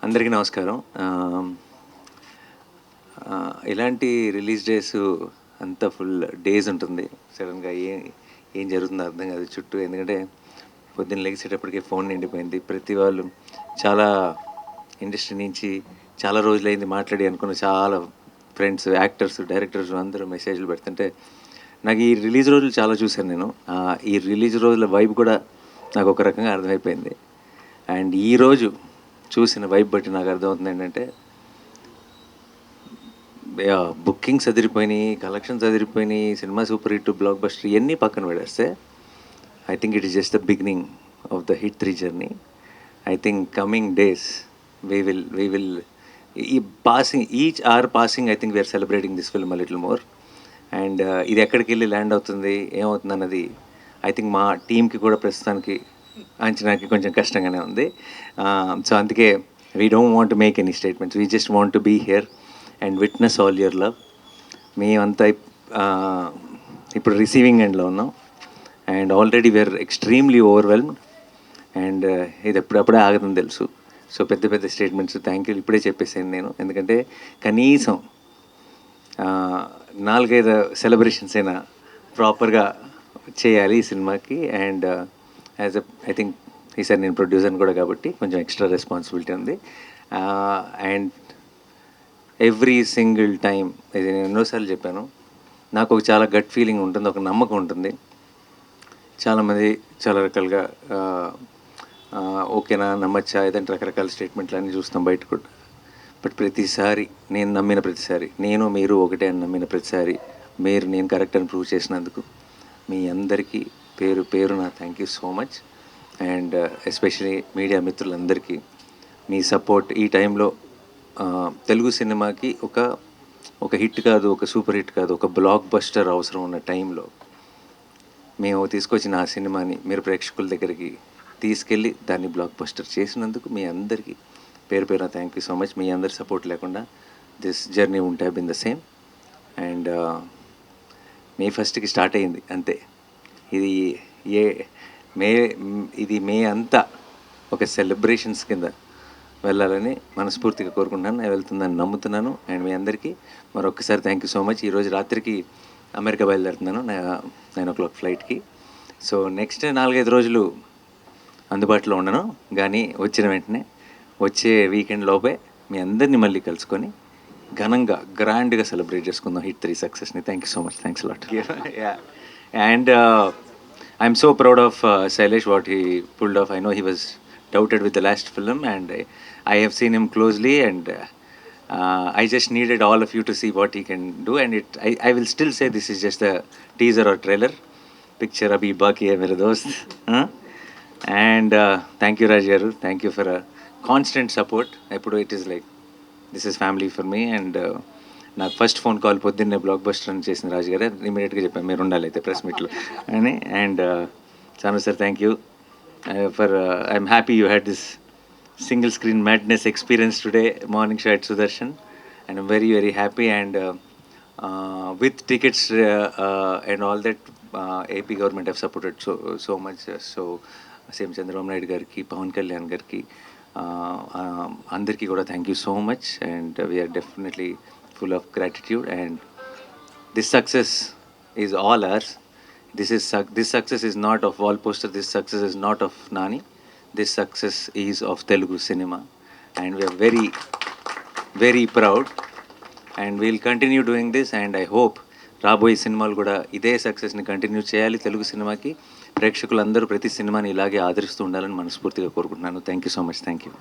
అందరికీ నమస్కారం. ఇలాంటి రిలీజ్ డేస్ అంతా ఫుల్ డేస్ ఉంటుంది. సడన్‌గా ఏం జరుగుతుందో అర్థం కాదు చుట్టూ. ఎందుకంటే పొద్దున్న లెగిసేటప్పటికే ఫోన్ నిండిపోయింది. ప్రతి వాళ్ళు చాలా ఇండస్ట్రీ నుంచి చాలా రోజులైంది మాట్లాడి అనుకున్న చాలా ఫ్రెండ్స్, యాక్టర్స్, డైరెక్టర్స్ అందరూ మెసేజ్‌లు పెడుతుంటే నాకు ఈ రిలీజ్ రోజులు చాలా చూశాను నేను. ఈ రిలీజ్ రోజుల వైబ్ కూడా నాకు ఒక రకంగా అర్థమైపోయింది. అండ్ ఈరోజు చూసిన వైబ్ బట్టి నాకు అర్థమవుతుంది ఏంటంటే బుకింగ్స్ అదిరిపోయినాయి, కలెక్షన్స్ అదిరిపోయినాయి, cinema super hit, blockbuster ఇవన్నీ పక్కన పెడేస్తే I think it is just the beginning of the hit 3 journey. I think coming days we will be passing each or passing I think we are celebrating this film a little more. And ఇది ఎక్కడికి వెళ్ళి land అవుతుంది, ఏమవుతుంది అన్నది I think మా టీంకి కూడా ప్రస్తుతానికి అంచనాకి కొంచెం కష్టంగానే ఉంది. సో అందుకే we don't want to make any statements, we just want to be here and witness all your love. మేమంతా ఇప్పుడు రిసీవింగ్ ఎండ్లో ఉన్నాం and already we are extremely overwhelmed. And ఇది ఎప్పుడప్పుడే ఆగదని తెలుసు. సో పెద్ద పెద్ద స్టేట్మెంట్స్ థ్యాంక్ యూ ఇప్పుడే చెప్పేసాను నేను. ఎందుకంటే కనీసం 4-5 సెలబ్రేషన్స్ అయినా ప్రాపర్గా చేయాలి ఈ సినిమాకి. అండ్ యాజ్ ఐ థింక్ ఈసారి నేను ప్రొడ్యూసర్ని కూడా కాబట్టి కొంచెం ఎక్స్ట్రా రెస్పాన్సిబిలిటీ ఉంది. అండ్ ఎవ్రీ సింగిల్ టైం ఇది నేను ఎన్నోసార్లు చెప్పాను, నాకు ఒక చాలా గట్ ఫీలింగ్ ఉంటుంది, ఒక నమ్మకం ఉంటుంది. చాలామంది చాలా రకాలుగా ఓకేనా, నమ్మచ్చా, ఏదంటే రకరకాల స్టేట్మెంట్లు అన్నీ చూస్తాం బయట కూడా. బట్ ప్రతిసారి నేను నమ్మిన ప్రతిసారి, నేను మీరు ఒకటే అని నమ్మిన ప్రతిసారి మీరు నేను కరెక్ట్ అని ప్రూవ్ చేసినందుకు మీ అందరికీ పేరు పేరున thank you so much. And especially media మిత్రులందరికీ మీ సపోర్ట్ ఈ టైంలో తెలుగు సినిమాకి ఒక హిట్ కాదు, ఒక సూపర్ హిట్ కాదు, ఒక బ్లాక్ బస్టర్ అవసరం ఉన్న టైంలో మేము తీసుకొచ్చిన ఆ సినిమాని మీరు ప్రేక్షకుల దగ్గరికి తీసుకెళ్ళి దాన్ని బ్లాక్ బస్టర్ చేసినందుకు మీ అందరికీ పేరు పేరున థ్యాంక్ యూ సో మచ్. మీ అందరి సపోర్ట్ లేకుండా this journey won't have been the same. And May 1కి స్టార్ట్ అయింది అంతే. ఇది మే అంతా ఒక సెలబ్రేషన్స్ కింద వెళ్ళాలని మనస్ఫూర్తిగా కోరుకుంటున్నాను. నేను వెళ్తుందని నమ్ముతున్నాను. అండ్ మీ అందరికీ మరొకసారి థ్యాంక్ యూ సో మచ్. ఈరోజు రాత్రికి అమెరికా బయలుదేరుతున్నాను 9 o'clock ఫ్లైట్కి. సో నెక్స్ట్ 4-5 రోజులు అందుబాటులో ఉండను, కానీ వచ్చిన వెంటనే వచ్చే వీకెండ్ లోపే మీ అందరినీ మళ్ళీ కలుసుకొని ఘనంగా గ్రాండ్గా సెలబ్రేట్ చేసుకుందాం హిట్ 3 సక్సెస్ని. Thank you so much. Thanks lot. And I'm so proud of Shailesh what he pulled off. I know he was doubted with the last film and I have seen him closely and I just needed all of you to see what he can do. And I will still say this is just a teaser or trailer. Picture abhi baki hai mere dost. And thank you Raj garu, thank you for a constant support. Eppudu it is like this is family for me. And నాకు first phone call పొద్దున్నే block buster అని చేసిన రాజు గారు ఇమీడియట్గా చెప్పాను మీరు ఉండాలి అయితే ప్రెస్ మీట్లో అని. And Chanu sir thank you for I'm happy you had this single screen madness experience today morning show at Sudarshan, and I'm very very happy. And with tickets and all that AP government have supported so much. So same Chandrababu Naidu gariki, Pawan Kalyan gariki, andarki kuda thank you so much. And we are definitely full of gratitude. And this success is all ours. This success is not of wall poster, this success is not of Nani, this success is of Telugu cinema. And we are very very proud and we'll continue doing this. And I hope రాబోయే సినిమాలు కూడా ఇదే సక్సెస్ని continue చేయాలి. తెలుగు సినిమాకి ప్రేక్షకులందరూ ప్రతి సినిమాని ఇలాగే ఆదరిస్తూ ఉండాలని మనస్ఫూర్తిగా కోరుకుంటున్నాను. Thank you so much. Thank you.